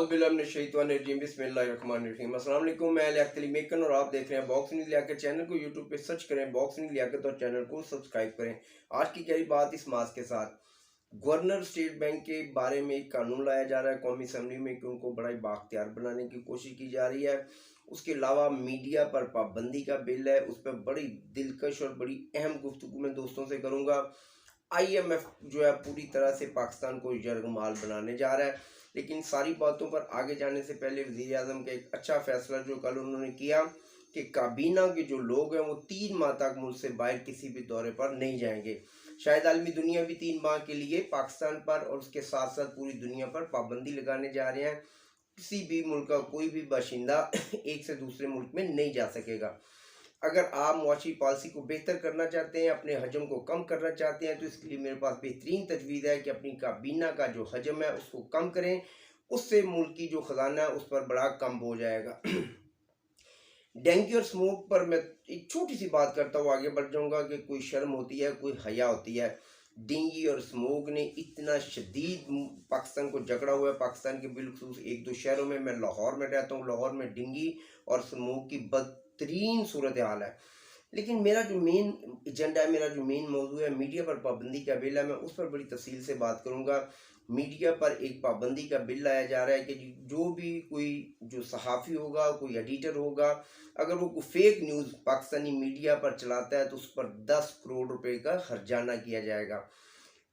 औज़ुबिल्लाहिमिनश्शैतानिर्रजीम बिस्मिल्लाहिर्रहमानिर्रहीम। अस्सलाम वालेकुम, मैं लियाकत मेकन और आप देख रहे हैं बॉक्स न्यूज़ लियाकत। चैनल को यूट्यूब पे सर्च करें बॉक्स न्यूज़ लियाकत और चैनल को सब्सक्राइब करें। आज की कई बात इस मास के साथ गवर्नर स्टेट बैंक के बारे में एक कानून लाया जा रहा है कौमी असम्बली में कि उनको बड़ा ही बाख्तियार बनाने की कोशिश की जा रही है। उसके अलावा मीडिया पर पाबंदी का बिल है, उस पर बड़ी दिलकश और बड़ी अहम गुफ्तगू मैं दोस्तों से करूँगा। IMF जो है पूरी तरह से पाकिस्तान को यरगमाल बनाने जा रहा है, लेकिन सारी बातों पर आगे जाने से पहले वज़ीर आज़म का एक अच्छा फैसला जो कल उन्होंने किया कि काबीना के जो लोग हैं वो 3 माह तक मुल्क से बाहर किसी भी दौरे पर नहीं जाएंगे। शायद आलमी दुनिया भी 3 माह के लिए पाकिस्तान पर और उसके साथ साथ पूरी दुनिया पर पाबंदी लगाने जा रहे हैं। किसी भी मुल्क का कोई भी बाशिंदा एक से दूसरे मुल्क में नहीं जा सकेगा। अगर आप मुआशी पॉलिसी को बेहतर करना चाहते हैं, अपने हजम को कम करना चाहते हैं, तो इसके लिए मेरे पास बेहतरीन तजवीज़ है कि अपनी काबीना का जो हजम है उसको कम करें। उससे मुल्क की जो ख़जाना है उस पर बड़ा कम हो जाएगा। डेंगू और स्मोक पर मैं एक छोटी सी बात करता हूँ, आगे बढ़ जाऊँगा कि कोई शर्म होती है, कोई हया होती है। डेंगू और स्मोक ने इतना शदीद पाकिस्तान को जकड़ा हुआ है। पाकिस्तान के बिलखुसूस 1-2 शहरों में, मैं लाहौर में रहता हूँ, लाहौर में डेंगू और स्मोक की बदतरीन सूरत हाल है। लेकिन मेरा जो मेन एजेंडा है, मेरा जो मेन मौजू है, मीडिया पर पाबंदी का बिल है, मैं उस पर बड़ी तफसील से बात करूँगा। मीडिया पर एक पाबंदी का बिल लाया जा रहा है कि जो भी कोई जो सहाफ़ी होगा, कोई एडिटर होगा, अगर वो कोई फेक न्यूज़ पाकिस्तानी मीडिया पर चलाता है तो उस पर 10 करोड़ रुपए का हर्जाना किया जाएगा।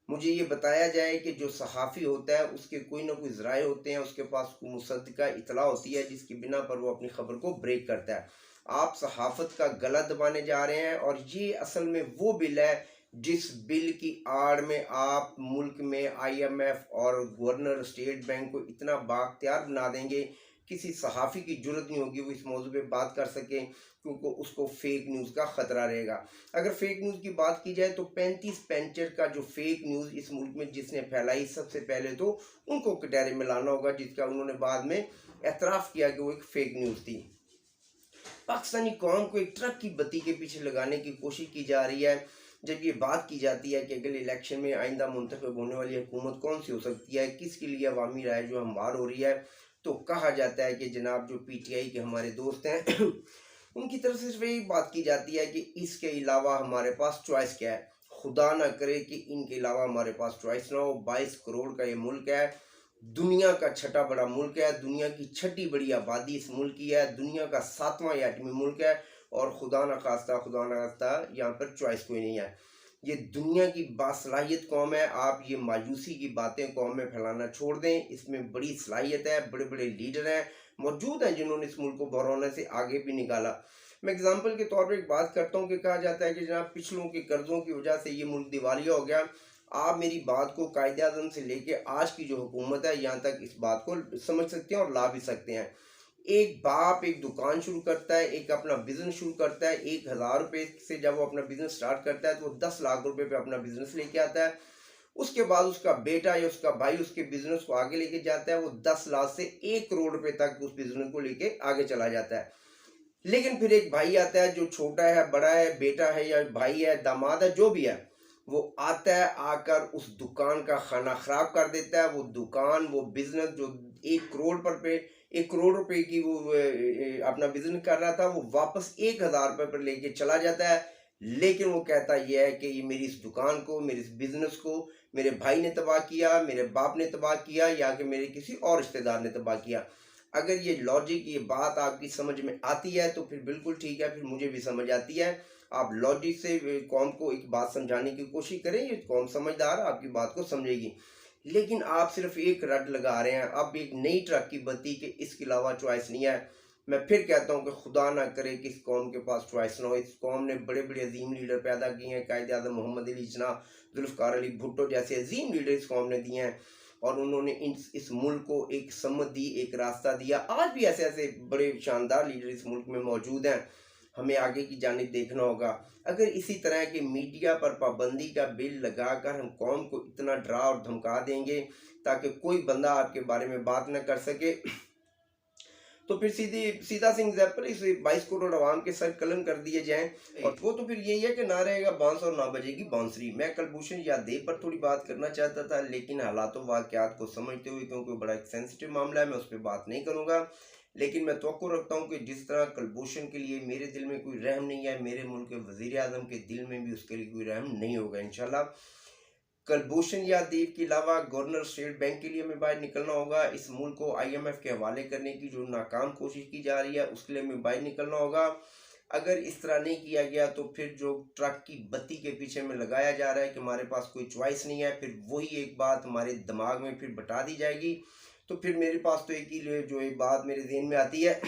मुझे ये बताया जाए कि जो सहाफ़ी होता है उसके कोई ना कोई ज़राए होते हैं, उसके पास मुसद्दका इतला होती है जिसकी बिना पर वो अपनी खबर को ब्रेक करता है। आप सहाफ़त का गला दबाने जा रहे हैं और ये असल में वो बिल है जिस बिल की आड़ में आप मुल्क में IMF और गवर्नर स्टेट बैंक को इतना बाख्तियार बना देंगे, किसी सहाफ़ी की जुर्रत नहीं होगी वो इस मौजू पे बात कर सके, क्योंकि उसको फेक न्यूज़ का ख़तरा रहेगा। अगर फेक न्यूज़ की बात की जाए तो 35 पेंचर का जो फेक न्यूज़ इस मुल्क में जिसने फैलाई, सबसे पहले तो उनको कटहरे में लाना होगा, जिसका उन्होंने बाद में एतराफ़ किया कि वो एक फेक न्यूज़ थी। पाकिस्तानी कौम को एक ट्रक की बत्ती के पीछे लगाने की कोशिश की जा रही है। जब ये बात की जाती है कि अगले इलेक्शन में आइंदा मुंतखब होने वाली हुकूमत कौन सी हो सकती है, किसके लिए अवामी राय जो हमवार हो रही है, तो कहा जाता है कि जनाब जो PTI के हमारे दोस्त हैं उनकी तरफ से सिर्फ यही बात की जाती है कि इसके अलावा हमारे पास चॉइस क्या है। खुदा ना करे कि इनके अलावा हमारे पास चॉइस ना हो। 22 करोड़ का ये मुल्क है, दुनिया का छठा बड़ा मुल्क है, दुनिया की छठी बड़ी आबादी इस मुल्क की है, दुनिया का 7वां एटमी मुल्क है, और खुदा न खास्ता यहाँ पर चॉइस कोई नहीं है। ये दुनिया की बासलाहियत कौम है। आप ये मायूसी की बातें कौम में फैलाना छोड़ दें। इसमें बड़ी सलाहियत है, बड़े बड़े लीडर हैं मौजूद हैं जिन्होंने इस मुल्क को बरौने से आगे भी निकाला। मैं एग्जाम्पल के तौर पर एक बात करता हूँ कि कहा जाता है कि जनाब पिछलों के कर्जों की वजह से ये मुल्क दिवालिया हो गया। आप मेरी बात को कायदे आज़म से लेके आज की जो हुकूमत है यहाँ तक इस बात को समझ सकते हैं और ला भी सकते हैं। एक बाप एक दुकान शुरू करता है, एक अपना बिजनेस शुरू करता है, 1000 रुपये से जब वो अपना बिजनेस स्टार्ट करता है तो वो 10 लाख रुपए पे अपना बिजनेस लेके आता है। उसके बाद उसका बेटा या उसका भाई उसके बिजनेस को आगे लेके जाता है, वो 10 लाख से 1 करोड़ रुपए तक उस बिजनेस को लेके आगे चला जाता है। लेकिन फिर एक भाई आता है जो छोटा है, बड़ा है, बेटा है या भाई है, दामाद है, जो भी है, वो आता है, आकर उस दुकान का खाना खराब कर देता है। वो दुकान, वो बिजनेस जो 1 करोड़ रुपए की वो अपना बिजनेस कर रहा था, वो वापस 1000 रुपये पर लेके चला जाता है। लेकिन वो कहता यह है कि ये मेरी इस दुकान को, मेरे इस बिजनेस को मेरे भाई ने तबाह किया, मेरे बाप ने तबाह किया, या कि मेरे किसी और रिश्तेदार ने तबाह किया। अगर ये लॉजिक, ये बात आपकी समझ में आती है तो फिर बिल्कुल ठीक है, फिर मुझे भी समझ आती है। आप लॉजिक से कौम को एक बात समझाने की कोशिश करें, ये कौम समझदार आपकी बात को समझेगी। लेकिन आप सिर्फ एक रट लगा रहे हैं, अब एक नई ट्रक की बत्ती के इसके अलावा चॉइस नहीं है। मैं फिर कहता हूँ कि खुदा ना करे कि इस कौम के पास चॉइस ना हो। इस कौम ने बड़े बड़े अजीम लीडर पैदा किए हैं, कायदे आज़म मोहम्मद अली जिन्ना, जुल्फ़िकार अली भुट्टो जैसे अजीम लीडर इस कौम ने दिए हैं, और उन्होंने इस मुल्क को एक समत दी, एक रास्ता दिया। आज भी ऐसे ऐसे बड़े शानदार लीडर इस मुल्क में मौजूद हैं। हमें आगे की जानिब देखना होगा। अगर इसी तरह के मीडिया पर पाबंदी का बिल लगाकर हम कौम को इतना डरा और धमका देंगे ताकि कोई बंदा आपके बारे में बात न कर सके, तो फिर सीधा सा एग्जाम्पल इस 22 करोड़ आवाम के सर कलम कर दिए जाएं, और वो तो फिर यही है कि ना रहेगा बांस और ना बजेगी बांसुरी। मैं कुलभूषण यादव पर थोड़ी बात करना चाहता था, लेकिन हालातों वाकयात को समझते हुए, क्योंकि बड़ा एक सेंसिटिव मामला है, मैं उस पर बात नहीं करूंगा। लेकिन मैं तवक्को रखता हूँ कि जिस तरह कुलभूषण के लिए मेरे दिल में कोई रहम नहीं है, मेरे मुल्क के वजीर आजम के दिल में भी उसके लिए कोई रहम नहीं होगा इंशाल्लाह। कुलभूषण यादव के अलावा गवर्नर स्टेट बैंक के लिए हमें बाहर निकलना होगा। इस मुल्क को IMF के हवाले करने की जो नाकाम कोशिश की जा रही है उसके लिए हमें बाहर निकलना होगा। अगर इस तरह नहीं किया गया तो फिर जो ट्रक की बत्ती के पीछे में लगाया जा रहा है कि हमारे पास कोई चॉइस नहीं है, फिर वही एक बात हमारे दिमाग में फिर बता दी जाएगी। तो फिर मेरे पास तो एक ही जो एक बात मेरे जहन में आती है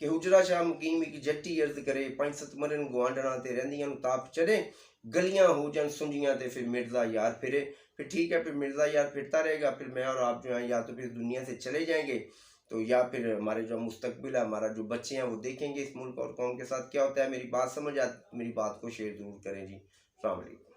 कि हुजरा शाह मुकीम की जट्टी अर्ज करे, 5-7 मरन गुआंढना ते रहंदियां ताप चढ़े, गलियां हो जान सुंजियां ते फिर मिर्जा यार फिरे। फिर ठीक है, फिर मिर्जा यार फिरता रहेगा, फिर मैं और आप जो है या तो फिर दुनिया से चले जाएंगे, तो या फिर हमारे जो मुस्तकबिल है, हमारा जो बच्चे हैं वो देखेंगे इस मुल्क और कौम के साथ क्या होता है। मेरी बात को शेयर जरूर करें जी। अस्सलाम वालेकुम।